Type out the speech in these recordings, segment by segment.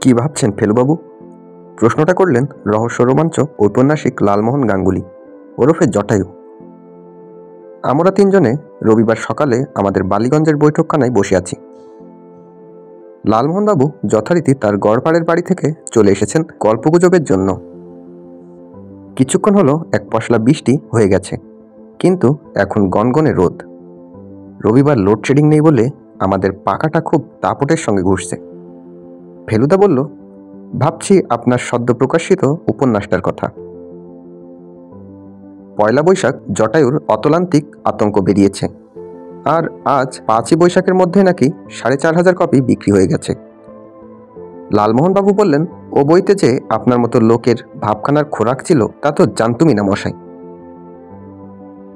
কি ভাবছেন ফেলুবাবু? প্রশ্নটা করলেন রহস্য রোমাঞ্চ ঔপন্যাসিক লালমোহন গাঙ্গুলি ওরফে জটায়ু। আমরা তিনজনে রবিবার সকালে আমাদের বালিগঞ্জের বৈঠকখানায় বসে আছি। লালমোহনবাবু যথারীতি তার গড়পাড়ের বাড়ি থেকে চলে এসেছেন গল্পগুজবের জন্য। কিছুক্ষণ হলো এক পশলা বৃষ্টি হয়ে গেছে, কিন্তু এখন গনগনে রোদ। রবিবার লোডশেডিং নেই বলে আমাদের পাখাটা খুব দাপটের সঙ্গে ঘুরছে। ফেলুদা বলল, ভাবছি আপনার সদ্য প্রকাশিত উপন্যাসটার কথা। পয়লা বৈশাখ জটায়ুর অতলান্তিক আতঙ্ক বেরিয়েছে, আর আজ 5ই বৈশাখের মধ্যে নাকি 4,500 কপি বিক্রি হয়ে গেছে। লালমোহনবাবু বললেন, ও বইতে যে আপনার মতো লোকের ভাবখানার খোরাক ছিল তা তো জানতুমই না মশাই।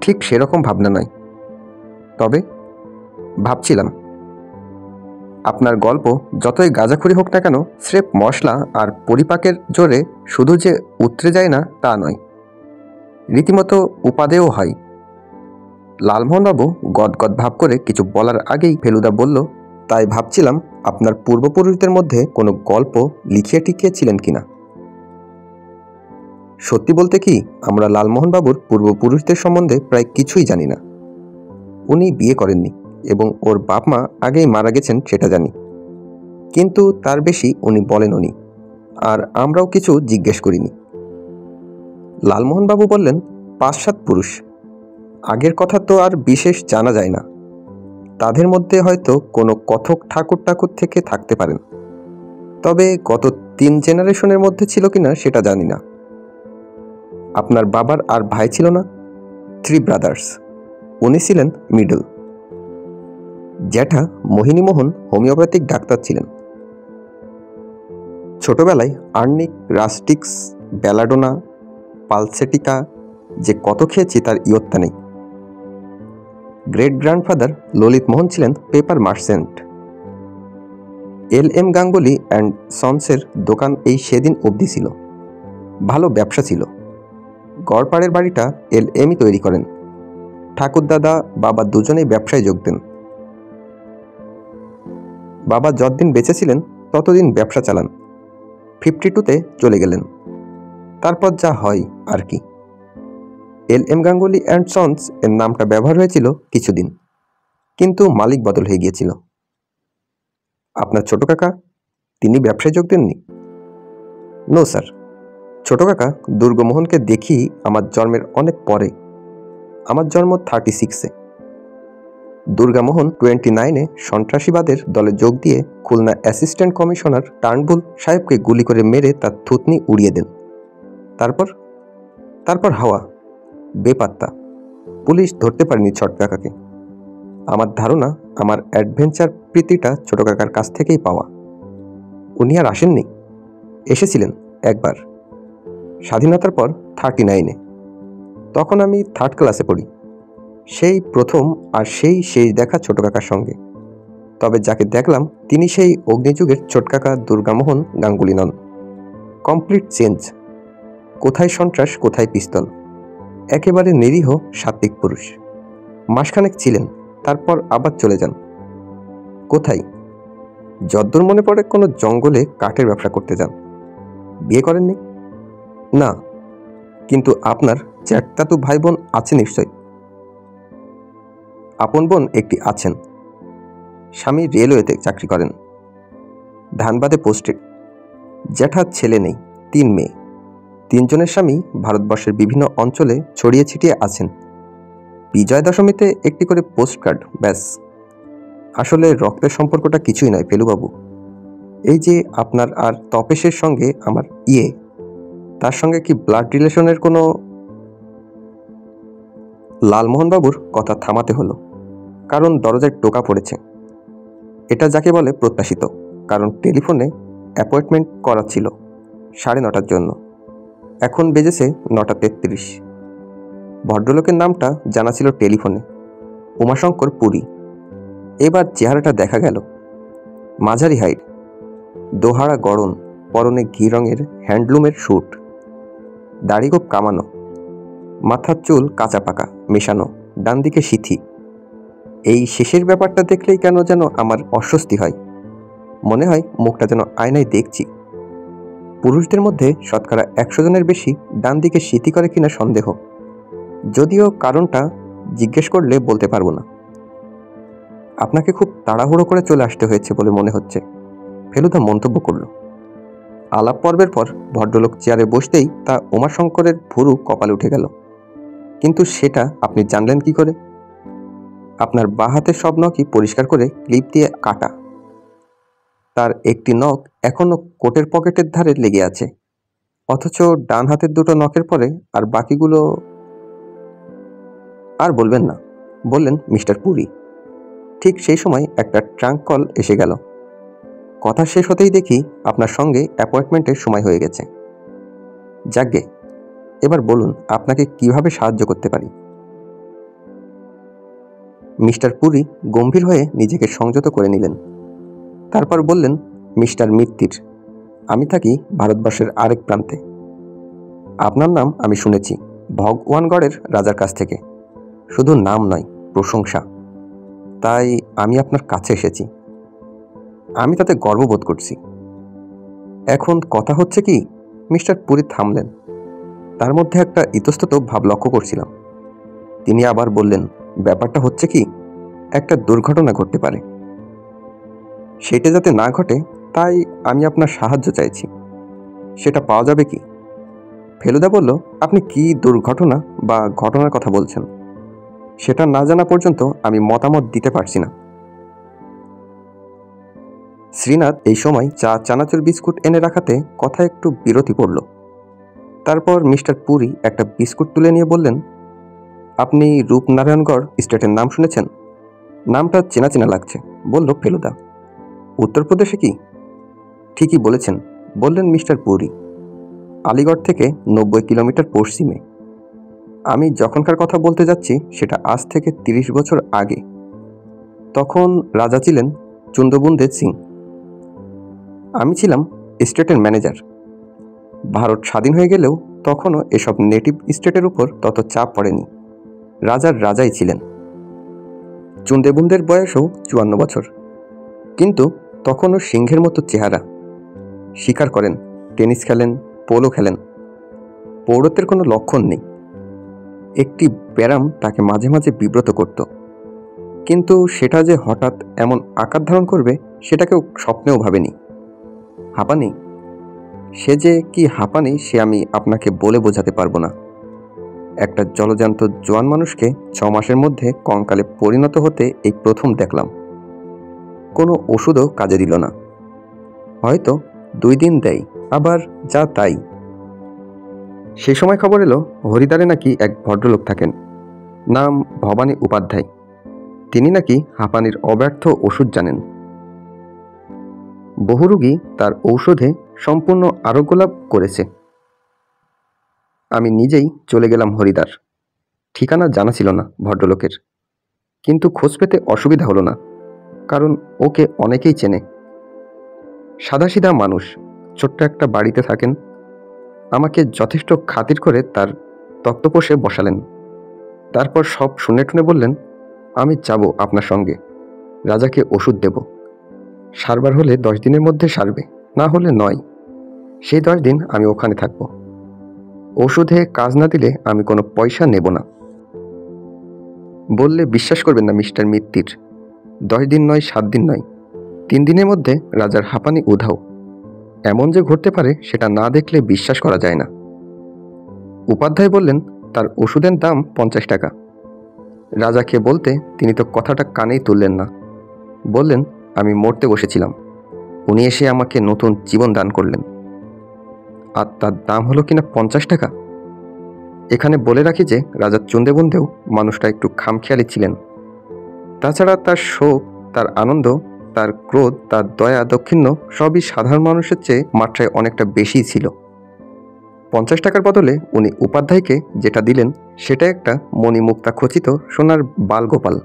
ঠিক সেরকম ভাবনা নয়, তবে ভাবছিলাম আপনার গল্প যতই গাঁজাখুরি হোক না কেন, স্রেফ মশলা আর পরিপাকের জোরে শুধু যে উতরে যায় না তা নয়, রীতিমতো উপাদেয় হয়। লালমোহনবাবু গদগদ ভাব করে কিছু বলার আগেই ফেলুদা বলল, তাই ভাবছিলাম আপনার পূর্বপুরুষদের মধ্যে কোনো গল্প লিখিয়ে টিকিয়েছিলেন কিনা। সত্যি বলতে কি, আমরা লালমোহনবাবুর পূর্বপুরুষদের সম্বন্ধে প্রায় কিছুই জানি না। উনি বিয়ে করেননি এবং ওর বাপ মা আগেই মারা গেছেন সেটা জানি, কিন্তু তার বেশি উনি বলেননি, আর আমরাও কিছু জিজ্ঞেস করিনি। লালমোহনবাবু বললেন, 5-7 পুরুষ, আগের কথা তো আর বিশেষ জানা যায় না। তাদের মধ্যে হয়তো কোনো কথক ঠাকুর থেকে থাকতে পারেন, তবে গত 3 জেনারেশনের মধ্যে ছিল কিনা সেটা জানি না। আপনার বাবার আর ভাই ছিল না? 3 ব্রাদার্স, উনি ছিলেন মিডল। জ্যাঠা মোহিনীমোহন হোমিওপ্যাথিক ডাক্তার ছিলেন। ছোটবেলায় আর্নিক, রাস্টিক্স, বেলাডোনা, পালসেটিকা যে কত খেয়েছি তার ইয়ত্তা নেই। গ্রেট গ্র্যান্ডফাদার ললিত মোহন ছিলেন paper merchant. LM Ganguly and সন্সের দোকান এই সেদিন অবধি ছিল। ভালো ব্যবসা ছিল। গড়পাড়ের বাড়িটা LMই তৈরি করেন। ঠাকুরদাদা বাবা দুজনেই ব্যবসায় যোগ দেন। বাবা যতদিন বেঁচে ছিলেন ততদিন ব্যবসা চালান। 52-তে চলে গেলেন। তারপর যা হয় আর কি। LM গাঙ্গুলি অ্যান্ড সন্স এর নামটা ব্যবহার হয়েছিল কিছুদিন, কিন্তু মালিক বদল হয়ে গিয়েছিল। আপনার ছোট কাকা, তিনি ব্যবসায় যোগ দেননি? নো স্যার, ছোট কাকা দুর্গমোহনকে দেখি আমার জন্মের অনেক পরে। আমার জন্ম 36-এ। দুর্গামোহন 29-এ সন্ত্রাসীবাদের দলে যোগ দিয়ে খুলনা অ্যাসিস্ট্যান্ট কমিশনার টার্নবুল সাহেবকে গুলি করে মেরে তার থুতনি উড়িয়ে দেন। তারপর হাওয়া, বেপাত্তা। পুলিশ ধরতে পারেনি ছোট কাকাকে। আমার ধারণা আমার অ্যাডভেঞ্চার প্রীতিটা ছোট কাকার কাছ থেকেই পাওয়া। উনি আর আসেননি? এসেছিলেন একবার, স্বাধীনতার পর 39-এ। তখন আমি 3rd ক্লাসে পড়ি। সেই প্রথম আর সেই শেষ দেখা ছোট কাকার সঙ্গে। তবে যাকে দেখলাম তিনি সেই অগ্নিযুগের ছোট কাকা দুর্গামোহন গাঙ্গুলি নন। Complete change. কোথায় সন্ত্রাস, কোথায় পিস্তল। একেবারে নিরীহ সাত্ত্বিক পুরুষ। মাসখানেক ছিলেন, তারপর আবার চলে যান। কোথায়? যদ্দূর মনে পড়ে কোনো জঙ্গলে কাঠের ব্যবসা করতে যান। বিয়ে করেননি? না, কিন্তু আপনার চ্যাটতাতু ভাই বোন আছে নিশ্চয়? আপন বোন একটি আছেন। স্বামী রেলওয়েতে চাকরি করেন, ধানবাদে পোস্টেড। জ্যাঠার ছেলে নেই, 3 মেয়ে। 3 জনের স্বামী ভারতবর্ষের বিভিন্ন অঞ্চলে ছড়িয়ে ছিটিয়ে আছেন। বিজয়া দশমীতে একটি করে পোস্টকার্ড, ব্যাস। আসলে রক্তের সম্পর্কটা কিছুই নয় ফেলুবাবু। এই যে আপনার আর তপেশের সঙ্গে আমার তার সঙ্গে কি ব্লাড রিলেশনের কোনো? লালমোহনবাবুর কথা থামাতে হলো, কারণ দরজায় টোকা পড়েছে। এটা যাকে বলে প্রত্যাশিত, কারণ টেলিফোনে অ্যাপয়েন্টমেন্ট করা ছিল 9:30-টার জন্য। এখন বেজেছে 9:33। ভদ্রলোকের নামটা জানা ছিল টেলিফোনে, উমাশঙ্কর পুরী। এবার চেহারাটা দেখা গেল। মাঝারি হাইট, দোহাড়া গড়ন, পরনে ঘি রঙের হ্যান্ডলুমের স্যুট, দাড়িগোপ কামানো, মাথার চুল কাঁচা পাকা মেশানো, ডান দিকে সিথি। এই শেষের ব্যাপারটা দেখলেই কেন যেন আমার অস্বস্তি হয়। মনে হয় মুখটা যেন আয়নায় দেখছি। পুরুষদের মধ্যে শতকরা 100 জনের বেশি ডান দিকে স্মৃতি করে কিনা সন্দেহ, যদিও কারণটা জিজ্ঞেস করলে বলতে পারবো না। আপনাকে খুব তাড়াহুড়ো করে চলে আসতে হয়েছে বলে মনে হচ্ছে, ফেলুদা মন্তব্য করল। আলাপ পর্বের পর ভদ্রলোক চেয়ারে বসতেই তা উমাশঙ্করের ভুরু কপালে উঠে গেল। কিন্তু সেটা আপনি জানলেন কি করে? আপনার বাঁ হাতের সব নখই পরিষ্কার করে ক্লিপ দিয়ে কাটা। তার একটি নখ এখনো কোটের পকেটের ধারে লেগে আছে, অথচ ডান হাতের দুটো নখের পরে আর বাকিগুলো। আর বলবেন না, বললেন মিস্টার পুরী। ঠিক সেই সময় একটা ট্রাঙ্ক কল এসে গেল। কথা শেষ হতেই দেখি আপনার সঙ্গে অ্যাপয়েন্টমেন্টের সময় হয়ে গেছে। যাকগে, এবার বলুন আপনাকে কিভাবে সাহায্য করতে পারি। মিস্টার পুরী গম্ভীর হয়ে নিজেকে সংযত করে নিলেন। তারপর বললেন, মিস্টার মিত্তির, আমি থাকি ভারতবর্ষের আরেক প্রান্তে। আপনার নাম আমি শুনেছি ভগবানগড়ের রাজার কাছ থেকে, শুধু নাম নয়, প্রশংসা। তাই আমি আপনার কাছে এসেছি। আমি তাতে গর্ববোধ করছি। এখন কথা হচ্ছে কি? মিস্টার পুরী থামলেন। তার মধ্যে একটা ইতস্তত ভাব লক্ষ্য করছিলাম। তিনি আবার বললেন, ব্যাপারটা হচ্ছে কি, একটা দুর্ঘটনা ঘটতে পারে। সেটা যাতে না ঘটে তাই আমি আপনার সাহায্য চাইছি। সেটা পাওয়া যাবে কি? ফেলুদা বলল, আপনি কি দুর্ঘটনা বা ঘটনার কথা বলছেন? সেটা না জানা পর্যন্ত আমি মতামত দিতে পারছি না। শ্রীনাথ এই সময় চানাচুর বিস্কুট এনে রাখাতে কথা একটু বিরতি পড়ল। তারপর মিস্টার পুরী একটা বিস্কুট তুলে নিয়ে বললেন, আপনি রূপনারায়ণগড় স্টেটের নাম শুনেছেন? নামটা চেনা চেনা লাগছে, বলল ফেলুদা। উত্তরপ্রদেশে কি? ঠিকই বলেছেন, বললেন মিস্টার পুরী। আলিগড় থেকে 90 কিলোমিটার পশ্চিমে। আমি যখনকার কথা বলতে যাচ্ছি সেটা আজ থেকে 30 বছর আগে। তখন রাজা ছিলেন চুন্দবুন্দেব সিং। আমি ছিলাম স্টেটের ম্যানেজার। ভারত স্বাধীন হয়ে গেলেও তখনও এসব নেটিভ স্টেটের উপর তত চাপ পড়েনি। রাজার রাজাই ছিলেন। চুন্দেবুন্দের বয়সও 54 বছর, কিন্তু তখনও সিংহের মতো চেহারা। শিকার করেন, টেনিস খেলেন, পোলো খেলেন। পৌরত্বের কোনো লক্ষণ নেই। একটি ব্যারাম তাকে মাঝে মাঝে বিব্রত করত, কিন্তু সেটা যে হঠাৎ এমন আকার ধারণ করবে সেটা কেউ স্বপ্নেও ভাবেনি। হাঁপানি, সে যে কি হাঁপানি সে আমি আপনাকে বলে বোঝাতে পারবো না। একটা জলজান্ত জোয়ান মানুষকে 6 মাসের মধ্যে কঙ্কালে পরিণত হতে এই প্রথম দেখলাম। কোনো ওষুধও কাজে দিল না। হয়তো 2 দিন দেয়, আবার যা তাই। সে সময় খবর এলো হরিদ্বারে নাকি এক ভদ্রলোক থাকেন, নাম ভবানী উপাধ্যায়। তিনি নাকি হাঁপানির অব্যর্থ ওষুধ জানেন। বহু রোগী তার ঔষধে সম্পূর্ণ আরোগ্য লাভ করেছে। আমি নিজেই চলে গেলাম হরিদ্বার। ঠিকানা জানা ছিল না ভদ্রলোকের, কিন্তু খোঁজ পেতে অসুবিধা হলো না, কারণ ওকে অনেকেই চেনে। সাদাসিধা মানুষ, ছোট্ট একটা বাড়িতে থাকেন। আমাকে যথেষ্ট খাতির করে তার তক্তপোষে বসালেন। তারপর সব শুনে টুনে বললেন, আমি যাব আপনার সঙ্গে, রাজাকে ওষুধ দেব। সারবার হলে 10 দিনের মধ্যে সারবে, না হলে নয়। সেই 10 দিন আমি ওখানে থাকব। ওষুধে কাজ না দিলে আমি কোনো পয়সা নেব না। বললে বিশ্বাস করবেন না মিস্টার মিত্তির, 10 দিন নয়, 7 দিন নয়, 3 দিনের মধ্যে রাজার হাঁপানি উধাও। এমন যে ঘটতে পারে সেটা না দেখলে বিশ্বাস করা যায় না। উপাধ্যায় বললেন, তার ওষুধের দাম 50 টাকা। রাজাকে বলতে তিনি তো কথাটা কানেই তুললেন না। বললেন, আমি মরতে বসেছিলাম, উনি এসে আমাকে নতুন জীবন দান করলেন। আর তার দাম হলো কিনা 50 টাকা। এখানে বলে রাখি যে রাজা চন্দেবন্দেও মানুষটা একটু খামখেয়ালি ছিলেন। তাছাড়া তার শোক, তার আনন্দ, তার ক্রোধ, তার দয়া দক্ষিণ্য সবই সাধারণ মানুষের চেয়ে মাত্রায় অনেকটা বেশিই ছিল। 50 টাকার বদলে উনি উপাধ্যায়কে যেটা দিলেন সেটা একটা মণিমুক্তা খচিত সোনার বালগোপাল।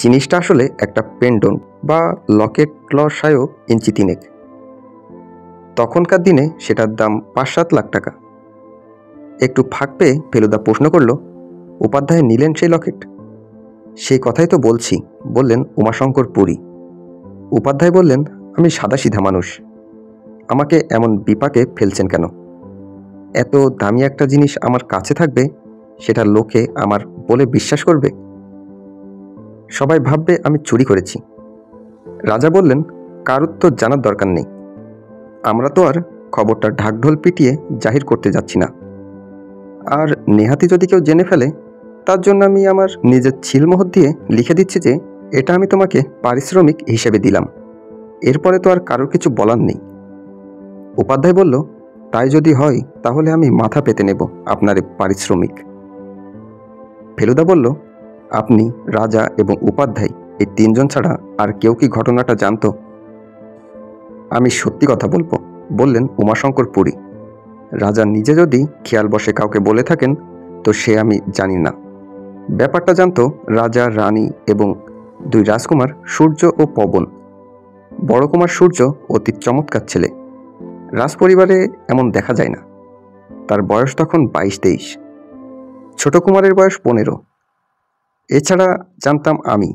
জিনিসটা আসলে একটা পেন্ডন্ট বা লকেট লসায়ও ইঞ্চি 3। তখনকার দিনে সেটার দাম 5-7 লাখ টাকা। একটু ফাঁক পেয়ে ফেলুদা প্রশ্ন করল, উপাধ্যায় নিলেন সেই লকেট? সেই কথাই তো বলছি, বললেন উমাশঙ্কর পুরী। উপাধ্যায় বললেন, আমি সাদাসিধা মানুষ, আমাকে এমন বিপাকে ফেলছেন কেন? এত দামি একটা জিনিস আমার কাছে থাকবে, সেটা লোকে আমার বলে বিশ্বাস করবে? সবাই ভাববে আমি চুরি করেছি। রাজা বললেন, কারুর তো জানার দরকার নেই। আমরা তো আর খবরটা ঢাকঢোল পিটিয়ে জাহির করতে যাচ্ছি না। আর নেহাতি যদি কেউ জেনে ফেলে, তার জন্য আমি আমার নিজের ছিলমোহর দিয়ে লিখে দিচ্ছি যে এটা আমি তোমাকে পারিশ্রমিক হিসেবে দিলাম। এরপরে তো আর কারোর কিছু বলার নেই। উপাধ্যায় বলল, তাই যদি হয় তাহলে আমি মাথা পেতে নেব আপনার এই পারিশ্রমিক। ফেলুদা বলল, আপনি, রাজা এবং উপাধ্যায়, এই তিনজন ছাড়া আর কেউ কি ঘটনাটা জানতো? আমি সত্যি কথা বলবো, বললেন উমাশঙ্কর পুরী। রাজা নিজে যদি খেয়াল বশে কাউকে বলে থাকেন, তো সে আমি জানি না। ব্যাপারটা জানতো রাজা, রানী এবং দুই রাজকুমার সূর্য ও পবন। বড় কুমার সূর্য অতি চমৎকার ছেলে। রাজপরিবারে এমন দেখা যায় না। তার বয়স তখন 22-23। ছোট কুমারের বয়স 15। এছাড়া জানতাম আমি,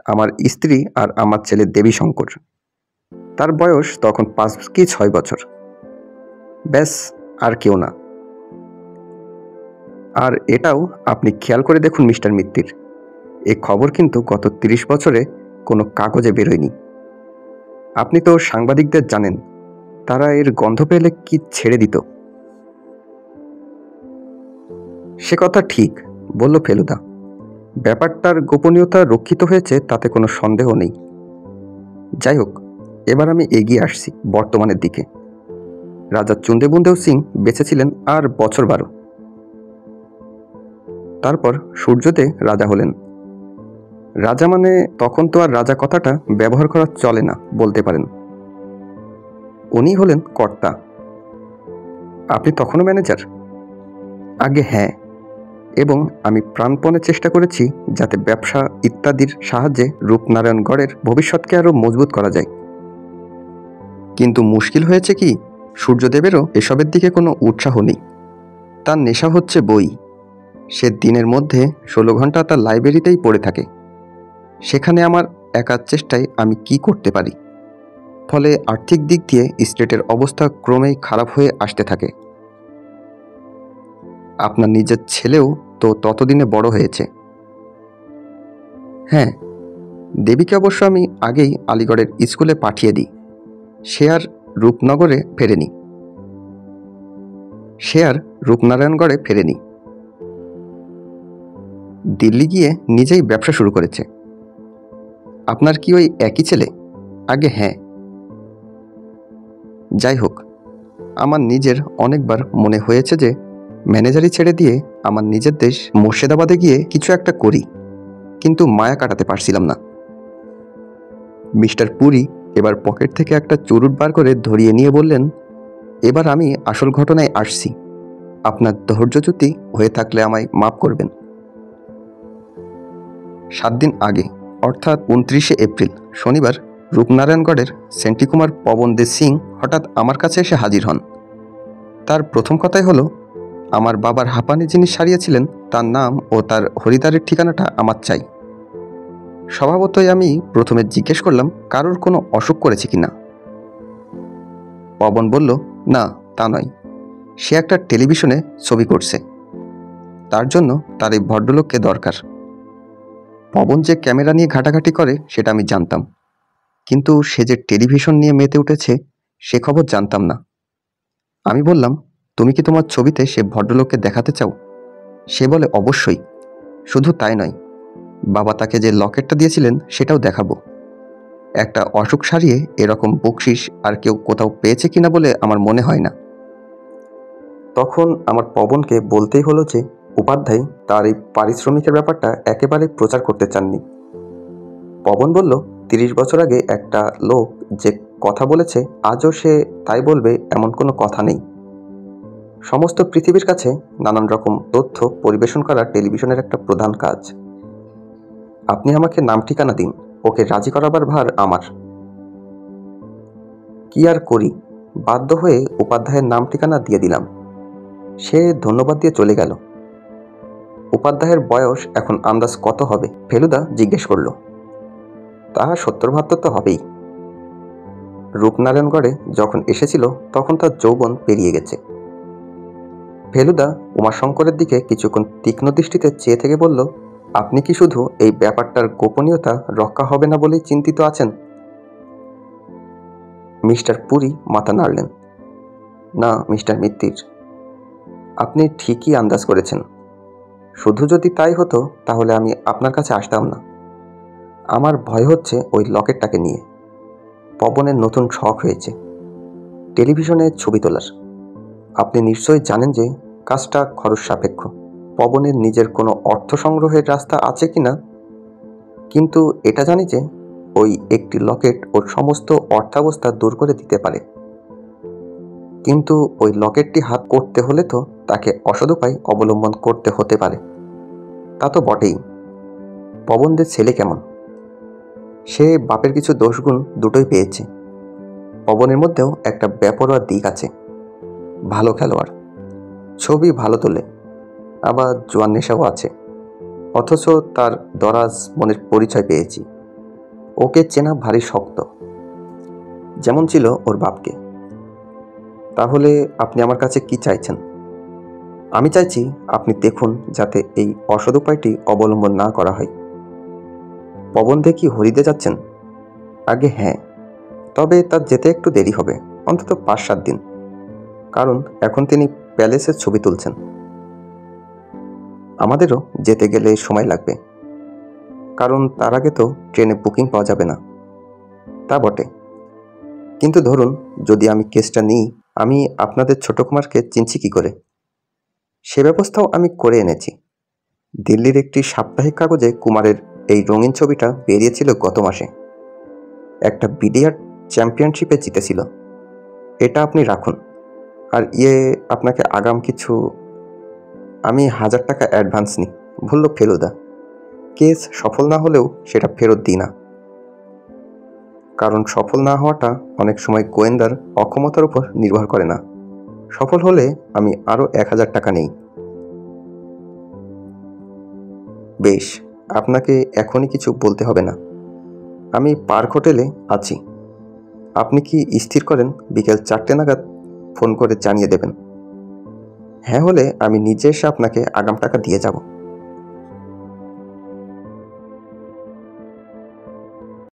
আমার স্ত্রী আর আমার ছেলে দেবীশঙ্কর। তার বয়স তখন 5 কি 6 বছর। ব্যাস, আর কেউ না। আর এটাও আপনি খেয়াল করে দেখুন মিস্টার মিত্তির, এই খবর কিন্তু গত 30 বছরে কোনো কাগজে বেরোয়নি। আপনি তো সাংবাদিকদের জানেন, তারা এর গন্ধ পেলে কি ছেড়ে দিত। সে কথা ঠিক, বলল ফেলুদা। ব্যাপারটার গোপনীয়তা রক্ষিত হয়েছে, তাতে কোনো সন্দেহ নেই। যাই হোক, এবার আমি এগিয়ে আসছি বর্তমানের দিকে। রাজা চুন্দেবুন্দেও সিং বেঁচে ছিলেন আর বছর 12। তারপর সূর্যতে রাজা হলেন। রাজা মানে তখন তো আর রাজা কথাটা ব্যবহার করা চলে না বলতে পারেন। উনি হলেন কর্তা। আপনি তখনও ম্যানেজার? আগে হ্যাঁ, এবং আমি প্রাণপণে চেষ্টা করেছি যাতে ব্যবসা ইত্যাদির সাহায্যে রূপনারায়ণগড়ের ভবিষ্যৎকে আরও মজবুত করা যায়। কিন্তু মুশকিল হয়েছে কি, সূর্যদেবেরও এসবের দিকে কোনো উৎসাহ নেই। তার নেশা হচ্ছে বই। সে দিনের মধ্যে 16 ঘন্টা তার লাইব্রেরিতেই পড়ে থাকে। সেখানে আমার একার চেষ্টায় আমি কি করতে পারি। ফলে আর্থিক দিক দিয়ে স্টেটের অবস্থা ক্রমেই খারাপ হয়ে আসতে থাকে। আপনার নিজের ছেলেও তো ততদিনে বড় হয়েছে। হ্যাঁ, দেবীকে অবশ্য আমি আগেই আলিগড়ের স্কুলে পাঠিয়ে দিই। সে আর রূপনারায়ণগড়ে ফেরেনি। দিল্লি গিয়ে নিজেই ব্যবসা শুরু করেছে। আপনার কি ওই একই ছেলে? আগে হ্যাঁ। যাই হোক, আমার নিজের অনেকবার মনে হয়েছে যে ম্যানেজারি ছেড়ে দিয়ে আমার নিজের দেশ মুর্শিদাবাদে গিয়ে কিছু একটা করি, কিন্তু মায়া কাটাতে পারছিলাম না। মিস্টার পুরী এবার পকেট থেকে একটা চুরুট বার করে ধরিয়ে নিয়ে বললেন, এবার আমি আসল ঘটনায় আসছি। আপনার ধৈর্যচ্যুতি হয়ে থাকলে আমায় মাফ করবেন। 7 দিন আগে, অর্থাৎ 29শে এপ্রিল শনিবার, রূপনারায়ণগড়ের সেন্টিকুমার পবন দে সিং হঠাৎ আমার কাছে এসে হাজির হন। তার প্রথম কথাই হলো, আমার বাবার হাঁপানি যিনি সারিয়েছিলেন তার নাম ও তার হরিদ্বারের ঠিকানাটা আমার চাই। স্বভাবতই আমি প্রথমে জিজ্ঞেস করলাম কারোর কোনো অসুখ করেছে কিনা। পবন বলল, না তা নয়, সে একটা টেলিভিশনে ছবি করছে, তার জন্য তার এই ভদ্রলোককে দরকার। পবন যে ক্যামেরা নিয়ে ঘাটাঘাটি করে সেটা আমি জানতাম, কিন্তু সে যে টেলিভিশন নিয়ে মেতে উঠেছে সে খবর জানতাম না। আমি বললাম, তুমি কি তোমার ছবিতে সে ভদ্রলোককে দেখাতে চাও? সে বলে, অবশ্যই। শুধু তাই নয়, বাবা তাকে যে লকেটটা দিয়েছিলেন সেটাও দেখাবো। একটা অসুখ সারিয়ে এরকম বকশিস আর কেউ কোথাও পেয়েছে কিনা বলে আমার মনে হয় না। তখন আমার পবনকে বলতেই হলো যে উপাধ্যায় তার এই পারিশ্রমিকের ব্যাপারটা একেবারে প্রচার করতে চাননি। পবন বলল, 30 বছর আগে একটা লোক যে কথা বলেছে আজও সে তাই বলবে এমন কোনো কথা নেই। সমস্ত পৃথিবীর কাছে নানান রকম তথ্য পরিবেশন করা টেলিভিশনের একটা প্রধান কাজ। আপনি আমাকে নাম ঠিকানা দিন, ওকে রাজি করাবার ভার আমার। কি আর করি, বাধ্য হয়ে উপাধ্যায়ের নাম ঠিকানা দিয়ে দিলাম। সে ধন্যবাদ দিয়ে চলে গেল। উপাধ্যায়ের বয়স এখন আন্দাজ কত হবে? ফেলুদা জিজ্ঞেস করল। তা 70-72 তো হবেই। রূপনারায়ণগড়ে যখন এসেছিল তখন তার যৌবন পেরিয়ে গেছে। ফেলুদা উমাশঙ্করের দিকে কিছুক্ষণ তীক্ষ্ণ দৃষ্টিতে চেয়ে থেকে বলল, আপনি কি শুধু এই ব্যাপারটার গোপনীয়তা রক্ষা হবে না বলেই চিন্তিত আছেন? মিস্টার পুরী মাথা নাড়লেন। না মিস্টার মিত্তির, আপনি ঠিকই আন্দাজ করেছেন। শুধু যদি তাই হতো তাহলে আমি আপনার কাছে আসতাম না। আমার ভয় হচ্ছে ওই লকেটটাকে নিয়ে। পবনের নতুন শখ হয়েছে টেলিভিশনে ছবি তোলার। আপনি নিশ্চয়ই জানেন যে কাজটা খরচ সাপেক্ষ। পবনের নিজের কোনো অর্থ সংগ্রহের রাস্তা আছে কি না, কিন্তু এটা জানি যে ওই একটি লকেট ওর সমস্ত অর্থাবস্থা দূর করে দিতে পারে। কিন্তু ওই লকেটটি হাত করতে হলে তো তাকে অসৎ উপায় অবলম্বন করতে হতে পারে। তা তো বটেই। পবনদের ছেলে কেমন? সে বাপের কিছু দোষগুণ দুটোই পেয়েছে। পবনের মধ্যেও একটা বেপরোয়া দিক আছে। ভালো খেলোয়াড়, ছবি ভালো তোলে, আবার জোয়ান নেশাও আছে। অথচ তার দরাজ মনের পরিচয় পেয়েছি। ওকে চেনা ভারী শক্ত, যেমন ছিল ওর বাপকে। তাহলে আপনি আমার কাছে কি চাইছেন? আমি চাইছি আপনি দেখুন যাতে এই অসৎ উপায়টি অবলম্বন না করা হয়। পবন দেখি হরিদে যাচ্ছেন? আগে হ্যাঁ, তবে তার যেতে একটু দেরি হবে, অন্তত 5-7 দিন। কারণ এখন তিনি প্যালেসের ছবি তুলছেন। আমাদেরও যেতে গেলে সময় লাগবে, কারণ তার আগে তো ট্রেনে বুকিং পাওয়া যাবে না। তা বটে, কিন্তু ধরুন যদি আমি কেসটা নিই, আমি আপনাদের ছোট কুমারকে চিনছি কি করে? সে ব্যবস্থাও আমি করে এনেছি। দিল্লির একটি সাপ্তাহিক কাগজে কুমারের এই রঙিন ছবিটা বেরিয়েছিল গত মাসে। একটা বিলিয়ার্ড চ্যাম্পিয়নশিপে জিতেছিল। এটা আপনি রাখুন। আর আপনাকে আগাম কিছু। আমি 1000 টাকা অ্যাডভান্স নিই, বলল ফেলুদা। কেস সফল না হলেও সেটা ফেরত দিই না। কারণ সফল না হওয়াটা অনেক সময় গোয়েন্দার অক্ষমতার উপর নির্ভর করে না। সফল হলে আমি আরও 1000 টাকা নেই। বেশ, আপনাকে এখনই কিছু বলতে হবে না। আমি পার্ক হোটেলে আছি। আপনি কি স্থির করেন বিকেল 4টে নাগাদ ফোন করে জানিয়ে দেবেন? হ্যাঁ হলে আমি নিজে এসে আপনাকে আগাম টাকা দিয়ে যাব।